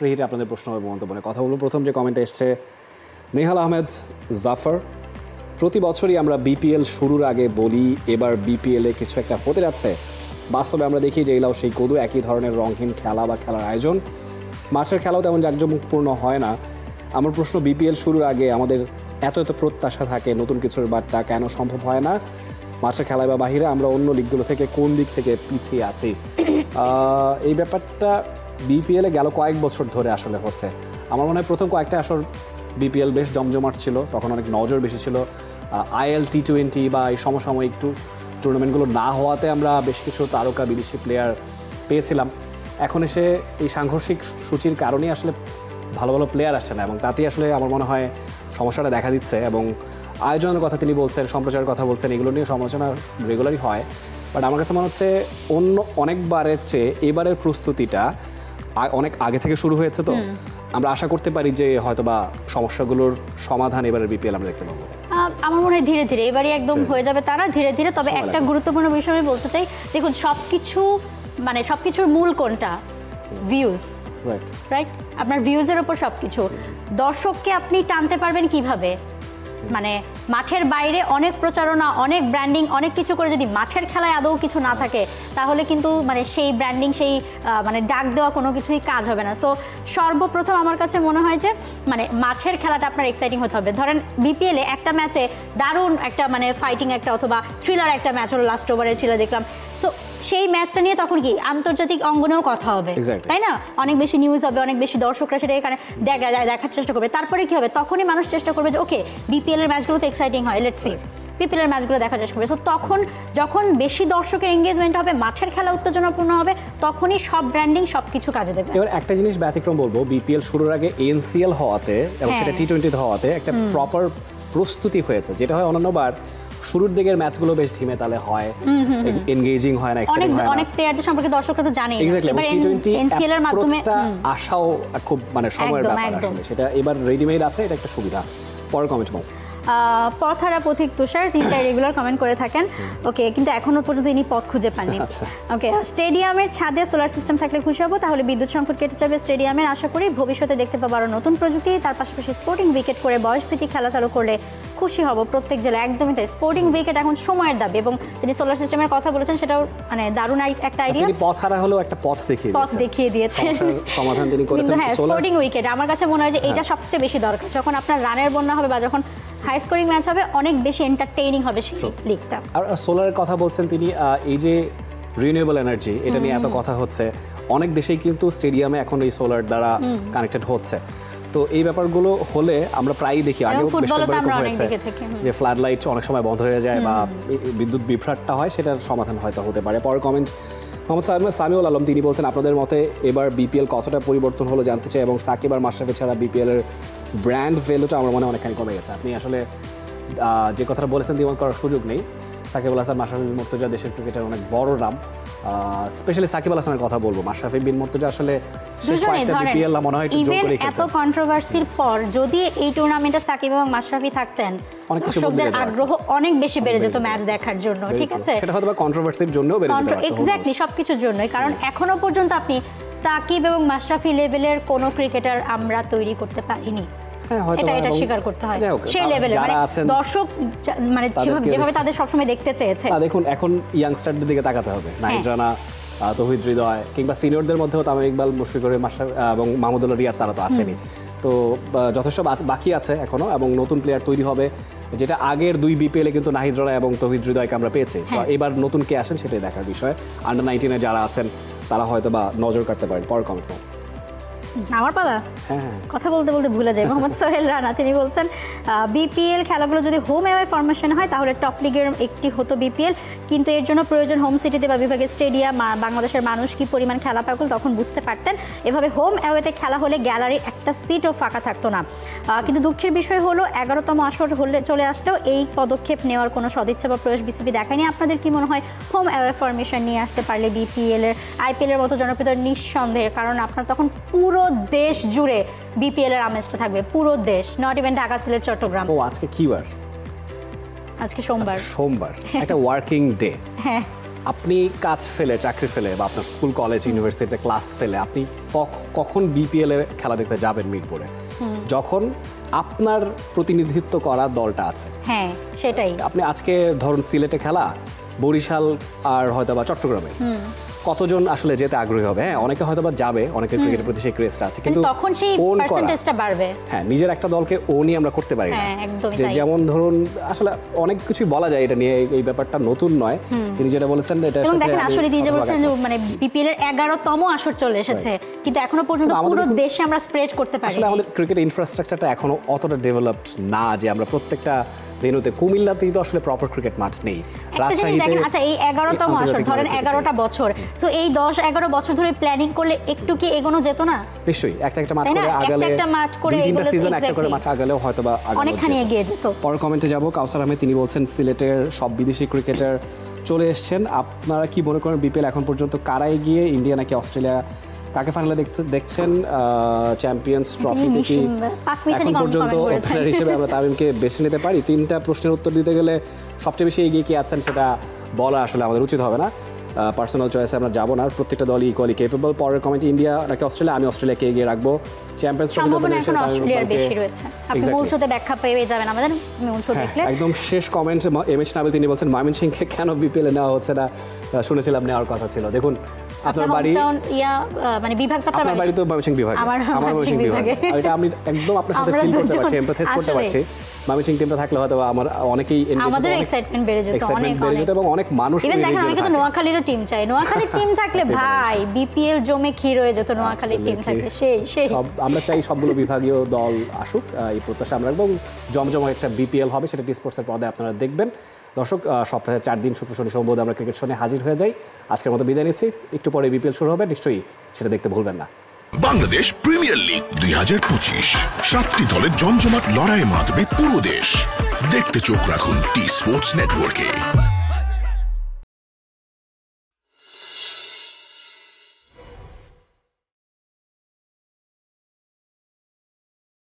Free হিটে আপনাদের প্রশ্ন হবে মন্তব্য নিয়ে কথা বলবো। প্রথম যে কমেন্টে এসছে নেহাল আহমেদ জাফর, প্রতি বছরই আমরা বিপিএল শুরুর আগে বলি এবার বিপিএলে কিছু একটা হতে যাচ্ছে। বাস্তবে আমরা দেখি যে এলাও সেই কদু, একই ধরনের রঙহীন খেলা বা খেলার আয়োজন, মাঠের খেলাও তেমন জাঁকজমকপূর্ণ হয় না। আমার প্রশ্ন, বিপিএল শুরুর আগে আমাদের এত প্রত্যাশা থাকে নতুন কিছুর বার্তা, কেন সম্ভব হয় না? মাঠের খেলায় বা বাহিরে আমরা অন্য লিগগুলো থেকে কোন দিক থেকে পিছিয়ে আছি? এই ব্যাপারটা বিপিএলে গেল কয়েক বছর ধরে আসলে হচ্ছে। আমার মনে হয় প্রথম কয়েকটা আসর বিপিএল বেশ জমজমাট ছিল, তখন অনেক নজর বেশি ছিল। আইএল T20 বা এই সমসাময়িক টুর্নামেন্টগুলো না হওয়াতে আমরা বেশ কিছু তারকা বিদেশি প্লেয়ার পেয়েছিলাম। এখন এসে এই সাংঘর্ষিক সূচির কারণেই আসলে ভালো ভালো প্লেয়ার আসছে না, এবং তাতেই আসলে আমার মনে হয় সমস্যাটা দেখা দিচ্ছে। এবং আয়োজনের কথা তিনি বলছেন, সম্প্রচারের কথা বলছেন, এগুলো নিয়ে সমালোচনা রেগুলারই হয়। বাট আমার কাছে মনে হচ্ছে অন্য অনেকবারের চেয়ে এবারের প্রস্তুতিটা অনেক আগে থেকে শুরু হয়েছে। তো আমরা আশা করতে পারি যে হয়তোবা সমস্যাগুলোর সমাধান এবারের বিপিএল আমরা দেখতে পাবো। আমার মনে হয় ধীরে ধীরে, এবারই একদম হয়ে যাবে তারা ধীরে ধীরে। তবে একটা গুরুত্বপূর্ণ বিষয় আমি বলতে চাই, দেখুন সবকিছুর মূল কোনটা? Views, right? আপনার ভিউজের উপর সবকিছু। দর্শককে আপনি টানতে পারবেন কিভাবে? মানে মাঠের বাইরে অনেক প্রচারণা, অনেক ব্র্যান্ডিং, অনেক কিছু করে যদি মাঠের খেলায় আদৌ কিছু না থাকে, তাহলে কিন্তু মানে সেই ব্র্যান্ডিং, সেই মানে ডাক দেওয়া কোনো কিছুই কাজ হবে না। সো সর্বপ্রথম আমার কাছে মনে হয় যে মানে মাঠের খেলাটা আপনার এক্সাইটিং হতে হবে। ধরেন বিপিএলে একটা ম্যাচে দারুণ একটা মানে ফাইটিং একটা অথবা থ্রিলার একটা ম্যাচ হলো, লাস্ট ওভারের থ্রিলার দেখলাম। সো সেই ম্যাচটা নিয়ে তখন কি আন্তর্জাতিক অঙ্গনেও কথা হবে, তাই না? অনেক বেশি নিউজ হবে, অনেক বেশি দর্শকরা সেটা এখানে দেখার চেষ্টা করবে। তারপরে কি হবে? তখনই মানুষ চেষ্টা করবে যে ওকে বিপিএল এর ম্যাচগুলো তো এক্সাইটিং হয়, লেটস সি, বিপিএল এর ম্যাচগুলো দেখার চেষ্টা করবে। সো তখন যখন বেশি দর্শকের এঙ্গেজমেন্ট হবে, মাঠের খেলা উত্তেজনাপূর্ণ হবে, তখনই সব ব্র্যান্ডিং সবকিছু কাজে দেবে। এবার একটা জিনিস ব্যতিক্রম বলবো, বিপিএল শুরুর আগে এনসিএল হওয়াতে এবং সেটা T20 হওয়াতে একটা প্রপার প্রস্তুতি হয়েছে, যেটা হয় অন্যান্যবার শুরুর দিকের ম্যাচগুলো বেশ ঢিমে তালে হয়, এনগেজিং হয় না, এক্সাইটিং হয় না। অনেক প্লেয়ারদের সম্পর্কে দর্শকরা তো জানেই। এবার T20 এনসিএল এর মাধ্যমে আশাও খুব মানে সময়ের ব্যাপার আসলে, সেটা এবার রেডিমেড আছে, এটা একটা সুবিধা। পরের কমেন্ট বল। পথহারা পথিক তুষার, তিনি রেগুলার কমেন্ট করে থাকেন। ওকে, কিন্তু এখনো পর্যন্ত ইনি পথ খুঁজে পাননি। ওকে, স্টেডিয়ামের ছাদে সোলার সিস্টেম থাকলে খুশি হবো, তাহলে বিদ্যুৎ সংকট কেটে যাবে স্টেডিয়ামের। আশা করি ভবিষ্যতে দেখতে পাবো আরো নতুন প্রযুক্তি। তার পাশাপাশি স্পোর্টিং উইকেট করে বয়সভিত্তিক খেলা চালু করলে খুশি হব প্রত্যেক জেলায়। একদমই তাই, স্পোর্টিং উইকেট এখন সময়ের দাবি, এবং তিনি সোলার সিস্টেমের কথা বলেছেন, সেটাও মানে দারুণ একটা আইডিয়া। তিনি পথহারা হলো একটা পথ দেখিয়ে দিয়েছেন, সমাধান তিনি করেছেন। হ্যাঁ, স্পোর্টিং উইকেট আমার কাছে মনে হয় যে এটা সবচেয়ে বেশি দরকার। যখন আপনার রানের বন্যা হবে বা যখন হাই স্কোরিং ম্যাচ হবে, অনেক বেশি এন্টারটেইনিং হবে সেই লিগটা। আর সোলারের কথা বলছেন তিনি, এই যে রিনিউয়েবল এনার্জি, এটা নিয়ে এত কথা হচ্ছে, অনেক দেশেই কিন্তু স্টেডিয়ামে এখন এই সোলার দ্বারা কানেক্টেড হচ্ছে। তো এই ব্যাপারগুলো হলে আমরা প্রায়ই দেখি, আগেও হয়েছে যে ফ্লাড লাইট অনেক সময় বন্ধ হয়ে যায় বা বিদ্যুৎ বিভ্রাটটা হয়, সেটার সমাধান হয়তো হতে পারে। পরের কমেন্ট মোহাম্মদ সামিউল আলম, তিনি বলছেন আপনাদের মতে এবার বিপিএল কতটা পরিবর্তন হলো জানতে চাই, এবং সাকিব আর মাশরাফি ছাড়া বিপিএল এর ব্র্যান্ড ভ্যালুটা আমার মনে অনেকখানি কমে গেছে। আপনি আসলে যে কথাটা বলেছেন দ্বিমত করার সুযোগ নেই। সাকিব আল হাসান, মাশরাফি বিন মুর্তজা দেশের ক্রিকেটের অনেক বড় নাম। স্পেশালি সাকিব আল হাসানের কথা বলবো, মাশরাফি বিন মুর্তজা আসলে এত কন্ট্রোভার্সির পর যদি এই টুর্নামেন্টে সাকিব এবং মাশরাফি থাকতেন, দর্শকদের আগ্রহ অনেক বেশি বেড়ে যেত ম্যাচ দেখার জন্য। ঠিক আছে, সেটা হয়তো কন্ট্রোভার্সির জন্যও বেড়ে যেত, এক্স্যাক্টলি সবকিছুর জন্যই। কারণ এখনো পর্যন্ত আপনি সাকিব এবং মাশরাফি লেভেলের কোনো ক্রিকেটার আমরা তৈরি করতে পারিনি, এটা স্বীকার করতে হয়। সেই লেভেলে মানে দর্শক মানে যেভাবে তাদের সবসময় দেখতে চেয়েছে। দেখুন, এখন ইয়াংস্টারদের দিকে তাকাতে হবে। নাহিদ রানা, তৌহিদ হৃদয়, কিংবা সিনিয়রদের মধ্যেও তামিম ইকবাল, মুশফিকুর এবং মাহমুদুল্লাহ রিয়াদ, তারা তো আছেনই। তো যথেষ্ট বাকি আছে এখনো, এবং নতুন প্লেয়ার তৈরি হবে, যেটা আগের দুই বিপিএলে কিন্তু নাহিদ রানা এবং তৌহিদ হৃদয়কে আমরা পেয়েছি। তো এবার নতুন কে আসেন সেটাই দেখার বিষয়। আন্ডার 19 যারা আছেন তারা হয়তো বা নজর কাটতে পারেন। পরের কমেন্ট আমার পালা, কথা বলতে বলতে ভুলে যায়। মোহাম্মদ সোহেল রানা, তিনি বলছেন বিপিএল খেলাগুলো যদি হোম অ্যাওয়ে ফরমেশন হয় তাহলে টপ লিগের একটি হতো বিপিএল, কিন্তু এর জন্য প্রয়োজন হোম সিটিতে বা বিভাগের স্টেডিয়াম। বাংলাদেশের মানুষ কি পরিমাণ খেলা পাগল তখন বুঝতে পারতেন। এভাবে হোম অ্যাওয়েতে খেলা হলে গ্যালারির একটা সিটও ফাঁকা থাকতো না। কিন্তু দুঃখের বিষয় হলো 11তম আসর হলে চলে আসলেও এই পদক্ষেপ নেওয়ার কোনো সদিচ্ছা বা প্রয়াস বিসিবি দেখায়নি। আপনাদের কি মনে হয় হোম অ্যাওয়ে ফরমেশন নিয়ে আসতে পারলে বিপিএল এর আইপিএল এর মতো জনপ্রিয়তা? নিঃসন্দেহে, কারণ আপনার তখন পুরো দেশ জুড়ে বিপিএল এর আমেজটা থাকবে, পুরো দেশ, নট ইভেন ঢাকা, সিলেট, চট্টগ্রাম। আজকে কি বার? আজকে সোমবার। একটা ওয়ার্কিং ডে। হ্যাঁ, আপনি কাজ ফেলে, চাকরি ফেলে, বা আপনার স্কুল কলেজ ইউনিভার্সিটিতে ক্লাস ফেলে আপনি কখন বিপিএল এ খেলা দেখতে যাবেন মিরপুরে? যখন আপনার প্রতিনিধিত্ব করা দলটা আছে। হ্যাঁ, সেটাই। আপনি আজকে ধরুন সিলেটে খেলা, বরিশাল আর হয়তো বা চট্টগ্রামে, কতজন আসলে যেতে আগ্রহী হবে? হ্যাঁ, অনেকে হয়তো বা যাবে, অনেকের ক্রিকেটের প্রতি সেই ক্রেজটা আছে, কিন্তু তখন সেই পার্সেন্টেজটা বাড়বে। হ্যাঁ, নিজের একটা দলকে ওনই আমরা করতে পারি না। যে যেমন ধরুন আসলে অনেক কিছুই বলা যায় এটা নিয়ে, এই ব্যাপারটা নতুন নয়। তিনি যেটা বলেছেন এটা এবং দেখেন আসলে তিনি যে বলছেন যে মানে বিপিএল এর 11তম আসর চলে এসেছে, কিন্তু এখনো পর্যন্ত পুরো দেশে আমরা স্প্রেড করতে পারি। আসলে আমাদের ক্রিকেট ইনফ্রাস্ট্রাকচারটা এখনো অতটা ডেভেলপড না যে আমরা প্রত্যেকটা ভেন্যুতে, কুমিল্লাতেই তো আসলে প্রপার ক্রিকেট মাঠ নেই, রাজশাহীতে। আচ্ছা, এই 11তম আসর ধরেন 11টা বছর, সো এই 10-11 বছর ধরে প্ল্যানিং করলে একটু কি এগোনো যেত না? নিশ্চয়ই, একটা মাঠ করে আগালে, একটা মাঠ করে তিনটা সিজন একটা করে মাঠ আগালেও হয়তো বা অনেকখানি এগিয়ে যেত। পরের কমেন্টে যাব। কাউসার আহমেদ তিনি বলছেন সিলেটের সব বিদেশি ক্রিকেটার চলে এসেছেন, আপনারা কি মনে করেন বিপিএল এখন পর্যন্ত কারা এগিয়ে, ইন্ডিয়া নাকি অস্ট্রেলিয়া? কাকে ফাইনালে দেখছেন? চ্যাম্পিয়ন্স ট্রফিতে কি এখন পর্যন্ত ওপেনার হিসেবে আমরা তামিমকে বেছে নিতে পারি? 3টা প্রশ্নের উত্তর দিতে গেলে সবচেয়ে বেশি এগিয়ে কি আছেন সেটা বলা আসলে আমাদের উচিত হবে না, পার্সোনাল চয়েসে আমরা যাবো না। প্রত্যেকটা দলই ইকুয়ালি কেপেবল। পরের কমেন্ট, ইন্ডিয়া নাকি অস্ট্রেলিয়া? আমি অস্ট্রেলিয়াকে এগিয়ে রাখবো। চ্যাম্পিয়ন্স ট্রফিতে অস্ট্রেলিয়ার বেশি রয়েছে, আপনি মূল শোতে ব্যাখ্যা পেয়ে যাবেন আমাদের মূল শো দেখলে। একদম শেষ কমেন্ট, এমএচ নাবিল তিনি বলছেন ময়মনসিংহকে কেন বিপিএল এ নেওয়া হচ্ছে না, শুনেছিলাম নেওয়ার কথা ছিল। দেখুন আপনার বাড়ি মানে বিভাগটা, আপনার বাড়ি তো ময়মনসিংহ বিভাগে, আমার ময়মনসিংহ বিভাগে, এটা আমি একদম আপনার সাথে ফিল করতে পারছি, এমপ্যাথাইজ করতে পারছি। ময়মনসিংহ টিমটা থাকলে হয়তো আমার অনেকেই আমাদের এক্সাইটমেন্ট বেড়ে যেত, এবং অনেক মানুষ দেখেন অনেকে তো নোয়াখালীরও টিম চাই, নোয়াখালীর টিম থাকলে ভাই বিপিএল জমে ক্ষীর হয়ে যেত, নোয়াখালীর টিম থাকলে সেই আমরা চাই সবগুলো বিভাগীয় দল আসুক, এই প্রত্যাশা আমরা রাখবো। জমজমা একটা বিপিএল হবে, সেটা টি স্পোর্টসের পর্দায় আপনারা দেখবেন। দর্শক, সপ্তাহে 4 দিন শুক্র শনি সোমবার আমরা ক্রিকেট শোনে হাজির হয়ে যাই। আজকের মতো বিদায় নিচ্ছি, একটু পরে বিপিএল শুরু হবে, নিশ্চয়ই সেটা দেখতে ভুলবেন না। বাংলাদেশ প্রিমিয়ার লিগ 2025, 7টি দলের জমজমাট লড়াইয়ের মাধ্যমে পুরো দেশ দেখতে চোখ রাখুন টি স্পোর্টস নেটওয়ার্কে।